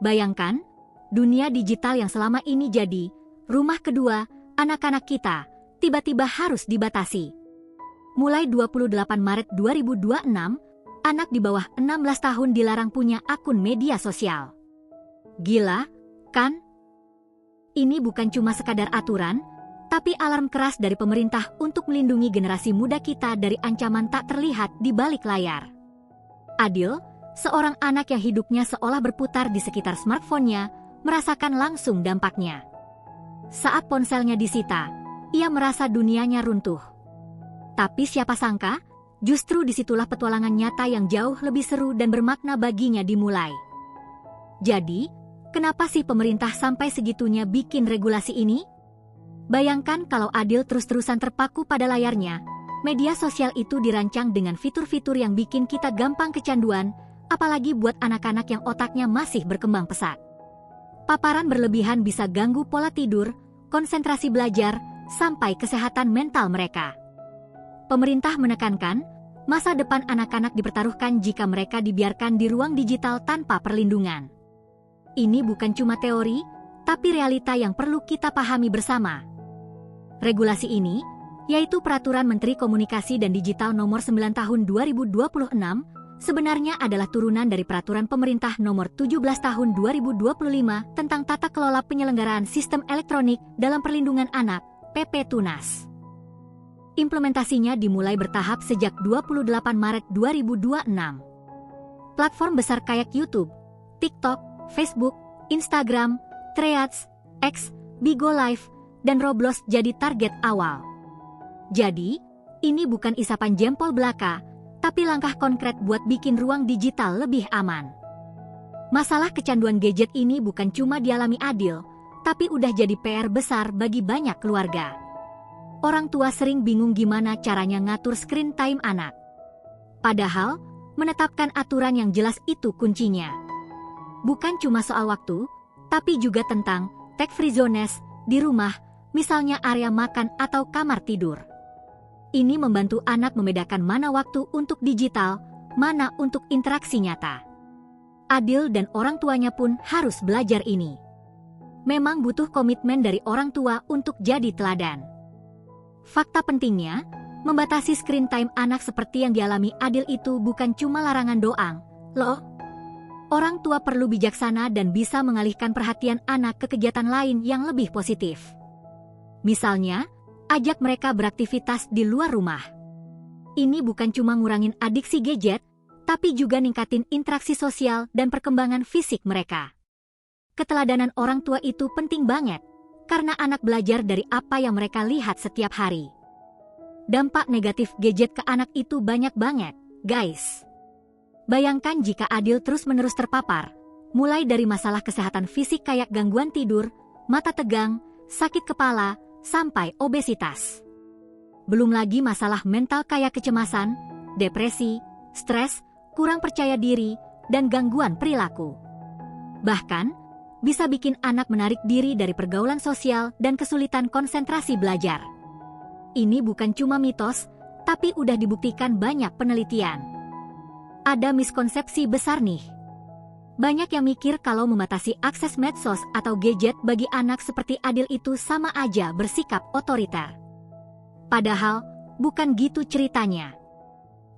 Bayangkan, dunia digital yang selama ini jadi rumah kedua anak-anak kita, tiba-tiba harus dibatasi. Mulai 28 Maret 2026, anak di bawah 16 tahun dilarang punya akun media sosial. Gila, kan? Ini bukan cuma sekadar aturan, tapi alarm keras dari pemerintah untuk melindungi generasi muda kita dari ancaman tak terlihat di balik layar. Adil, seorang anak yang hidupnya seolah berputar di sekitar smartphone-nya, merasakan langsung dampaknya. Saat ponselnya disita, ia merasa dunianya runtuh. Tapi siapa sangka, justru disitulah petualangan nyata yang jauh lebih seru dan bermakna baginya dimulai. Jadi, kenapa sih pemerintah sampai segitunya bikin regulasi ini? Bayangkan kalau Adil terus-terusan terpaku pada layarnya, media sosial itu dirancang dengan fitur-fitur yang bikin kita gampang kecanduan, apalagi buat anak-anak yang otaknya masih berkembang pesat. Paparan berlebihan bisa ganggu pola tidur, konsentrasi belajar, sampai kesehatan mental mereka. Pemerintah menekankan, masa depan anak-anak dipertaruhkan jika mereka dibiarkan di ruang digital tanpa perlindungan. Ini bukan cuma teori, tapi realita yang perlu kita pahami bersama. Regulasi ini, yaitu Peraturan Menteri Komunikasi dan Digital Nomor 9 Tahun 2026, sebenarnya adalah turunan dari Peraturan Pemerintah Nomor 17 Tahun 2025 tentang Tata Kelola Penyelenggaraan Sistem Elektronik dalam Perlindungan Anak, PP Tunas. Implementasinya dimulai bertahap sejak 28 Maret 2026. Platform besar kayak YouTube, TikTok, Facebook, Instagram, Threads, X, Bigo Live, dan Roblox jadi target awal. Jadi, ini bukan isapan jempol belaka, tapi langkah konkret buat bikin ruang digital lebih aman. Masalah kecanduan gadget ini bukan cuma dialami Adil, tapi udah jadi PR besar bagi banyak keluarga. Orang tua sering bingung gimana caranya ngatur screen time anak. Padahal, menetapkan aturan yang jelas itu kuncinya. Bukan cuma soal waktu, tapi juga tentang tech-free zones di rumah, misalnya area makan atau kamar tidur. Ini membantu anak membedakan mana waktu untuk digital, mana untuk interaksi nyata. Adil dan orang tuanya pun harus belajar ini. Memang butuh komitmen dari orang tua untuk jadi teladan. Fakta pentingnya, membatasi screen time anak seperti yang dialami Adil itu bukan cuma larangan doang, loh. Orang tua perlu bijaksana dan bisa mengalihkan perhatian anak ke kegiatan lain yang lebih positif. Misalnya, ajak mereka beraktivitas di luar rumah. Ini bukan cuma ngurangin adiksi gadget, tapi juga ningkatin interaksi sosial dan perkembangan fisik mereka. Keteladanan orang tua itu penting banget, karena anak belajar dari apa yang mereka lihat setiap hari. Dampak negatif gadget ke anak itu banyak banget, guys. Bayangkan jika Adil terus-menerus terpapar, mulai dari masalah kesehatan fisik kayak gangguan tidur, mata tegang, sakit kepala, sampai obesitas. Belum lagi masalah mental kayak kecemasan, depresi, stres, kurang percaya diri, dan gangguan perilaku. Bahkan, bisa bikin anak menarik diri dari pergaulan sosial dan kesulitan konsentrasi belajar. Ini bukan cuma mitos, tapi udah dibuktikan banyak penelitian. Ada miskonsepsi besar nih. Banyak yang mikir kalau membatasi akses medsos atau gadget bagi anak seperti Adil itu sama aja bersikap otoriter. Padahal, bukan gitu ceritanya.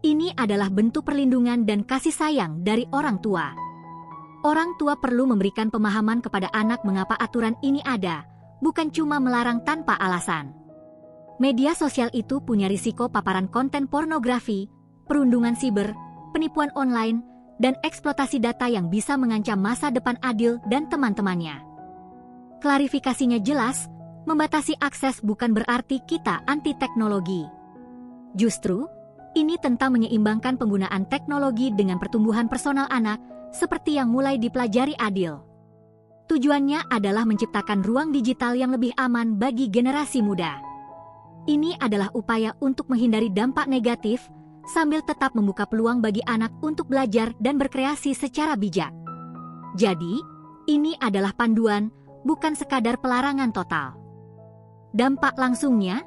Ini adalah bentuk perlindungan dan kasih sayang dari orang tua. Orang tua perlu memberikan pemahaman kepada anak mengapa aturan ini ada, bukan cuma melarang tanpa alasan. Media sosial itu punya risiko paparan konten pornografi, perundungan siber, penipuan online, dan eksploitasi data yang bisa mengancam masa depan Adil dan teman-temannya. Klarifikasinya jelas, membatasi akses bukan berarti kita anti teknologi. Justru, ini tentang menyeimbangkan penggunaan teknologi dengan pertumbuhan personal anak, seperti yang mulai dipelajari Adil. Tujuannya adalah menciptakan ruang digital yang lebih aman bagi generasi muda. Ini adalah upaya untuk menghindari dampak negatif, sambil tetap membuka peluang bagi anak untuk belajar dan berkreasi secara bijak. Jadi, ini adalah panduan, bukan sekadar pelarangan total. Dampak langsungnya,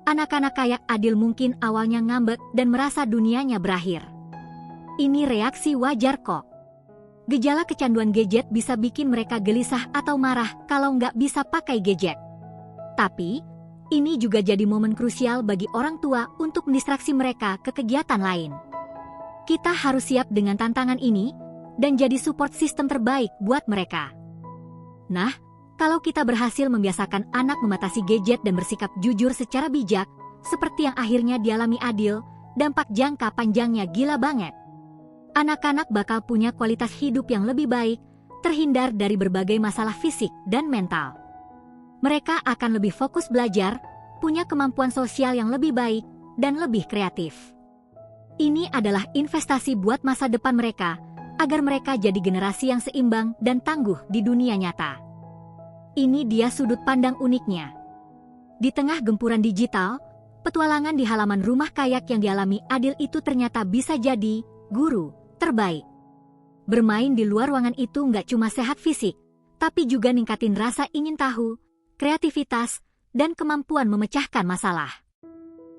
anak-anak kayak Adil mungkin awalnya ngambek dan merasa dunianya berakhir. Ini reaksi wajar kok. Gejala kecanduan gadget bisa bikin mereka gelisah atau marah kalau nggak bisa pakai gadget. Tapi, ini juga jadi momen krusial bagi orang tua untuk mendistraksi mereka ke kegiatan lain. Kita harus siap dengan tantangan ini dan jadi support system terbaik buat mereka. Nah, kalau kita berhasil membiasakan anak membatasi gadget dan bersikap jujur secara bijak, seperti yang akhirnya dialami Adil, dampak jangka panjangnya gila banget. Anak-anak bakal punya kualitas hidup yang lebih baik, terhindar dari berbagai masalah fisik dan mental. Mereka akan lebih fokus belajar, punya kemampuan sosial yang lebih baik, dan lebih kreatif. Ini adalah investasi buat masa depan mereka, agar mereka jadi generasi yang seimbang dan tangguh di dunia nyata. Ini dia sudut pandang uniknya. Di tengah gempuran digital, petualangan di halaman rumah kayak yang dialami Adil itu ternyata bisa jadi guru terbaik. Bermain di luar ruangan itu nggak cuma sehat fisik, tapi juga ningkatin rasa ingin tahu, kreativitas, dan kemampuan memecahkan masalah.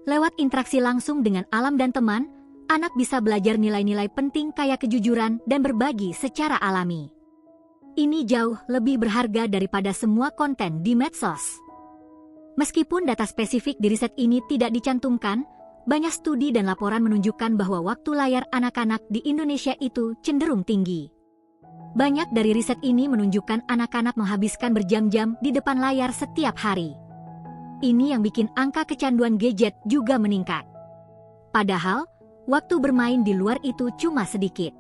Lewat interaksi langsung dengan alam dan teman, anak bisa belajar nilai-nilai penting kayak kejujuran dan berbagi secara alami. Ini jauh lebih berharga daripada semua konten di medsos. Meskipun data spesifik di riset ini tidak dicantumkan, banyak studi dan laporan menunjukkan bahwa waktu layar anak-anak di Indonesia itu cenderung tinggi. Banyak dari riset ini menunjukkan anak-anak menghabiskan berjam-jam di depan layar setiap hari. Ini yang bikin angka kecanduan gadget juga meningkat. Padahal, waktu bermain di luar itu cuma sedikit.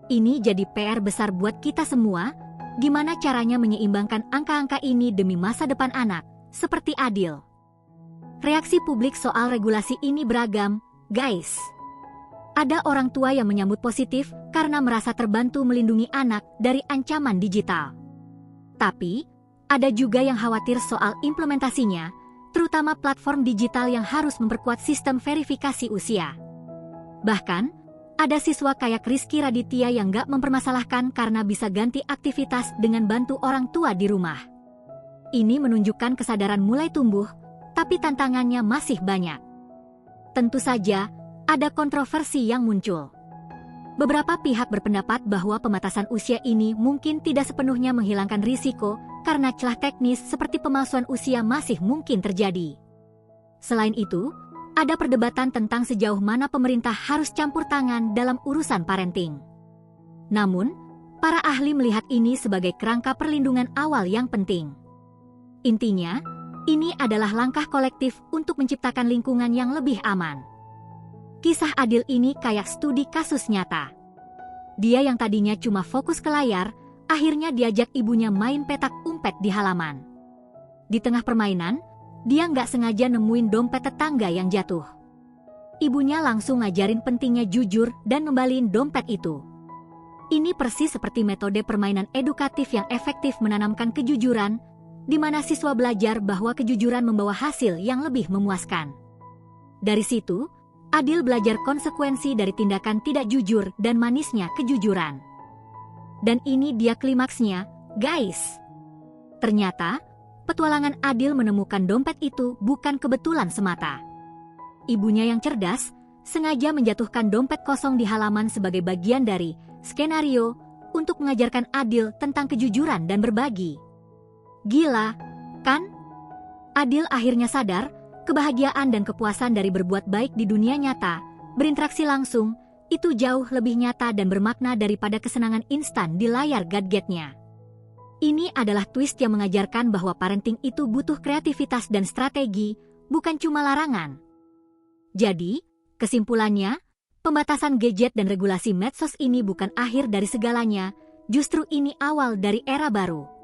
Ini jadi PR besar buat kita semua, gimana caranya menyeimbangkan angka-angka ini demi masa depan anak, seperti Adil. Reaksi publik soal regulasi ini beragam, guys. Ada orang tua yang menyambut positif karena merasa terbantu melindungi anak dari ancaman digital. Tapi, ada juga yang khawatir soal implementasinya, terutama platform digital yang harus memperkuat sistem verifikasi usia. Bahkan, ada siswa kayak Rizky Raditya yang gak mempermasalahkan karena bisa ganti aktivitas dengan bantu orang tua di rumah. Ini menunjukkan kesadaran mulai tumbuh, tapi tantangannya masih banyak. Tentu saja, ada kontroversi yang muncul. Beberapa pihak berpendapat bahwa pembatasan usia ini mungkin tidak sepenuhnya menghilangkan risiko karena celah teknis seperti pemalsuan usia masih mungkin terjadi. Selain itu, ada perdebatan tentang sejauh mana pemerintah harus campur tangan dalam urusan parenting. Namun, para ahli melihat ini sebagai kerangka perlindungan awal yang penting. Intinya, ini adalah langkah kolektif untuk menciptakan lingkungan yang lebih aman. Kisah Adil ini kayak studi kasus nyata. Dia yang tadinya cuma fokus ke layar, akhirnya diajak ibunya main petak umpet di halaman. Di tengah permainan, dia nggak sengaja nemuin dompet tetangga yang jatuh. Ibunya langsung ngajarin pentingnya jujur dan ngembaliin dompet itu. Ini persis seperti metode permainan edukatif yang efektif menanamkan kejujuran, di mana siswa belajar bahwa kejujuran membawa hasil yang lebih memuaskan. Dari situ, Adil belajar konsekuensi dari tindakan tidak jujur dan manisnya kejujuran. Dan ini dia klimaksnya, guys. Ternyata, petualangan Adil menemukan dompet itu bukan kebetulan semata. Ibunya yang cerdas, sengaja menjatuhkan dompet kosong di halaman sebagai bagian dari skenario untuk mengajarkan Adil tentang kejujuran dan berbagi. Gila, kan? Adil akhirnya sadar, kebahagiaan dan kepuasan dari berbuat baik di dunia nyata, berinteraksi langsung, itu jauh lebih nyata dan bermakna daripada kesenangan instan di layar gadgetnya. Ini adalah twist yang mengajarkan bahwa parenting itu butuh kreativitas dan strategi, bukan cuma larangan. Jadi, kesimpulannya, pembatasan gadget dan regulasi medsos ini bukan akhir dari segalanya, justru ini awal dari era baru.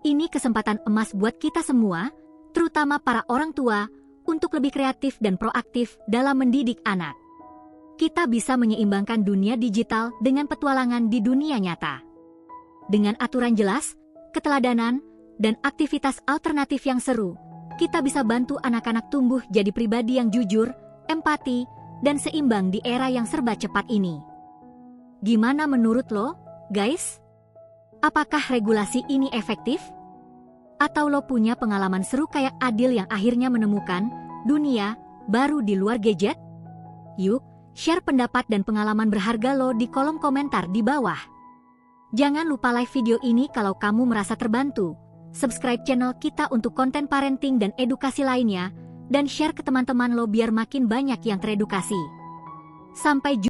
Ini kesempatan emas buat kita semua, terutama para orang tua, untuk lebih kreatif dan proaktif dalam mendidik anak. Kita bisa menyeimbangkan dunia digital dengan petualangan di dunia nyata. Dengan aturan jelas, keteladanan, dan aktivitas alternatif yang seru, kita bisa bantu anak-anak tumbuh jadi pribadi yang jujur, empati, dan seimbang di era yang serba cepat ini. Gimana menurut lo, guys? Apakah regulasi ini efektif? Atau lo punya pengalaman seru kayak Adil yang akhirnya menemukan dunia baru di luar gadget? Yuk, share pendapat dan pengalaman berharga lo di kolom komentar di bawah. Jangan lupa like video ini kalau kamu merasa terbantu. Subscribe channel kita untuk konten parenting dan edukasi lainnya, dan share ke teman-teman lo biar makin banyak yang teredukasi. Sampai jumpa.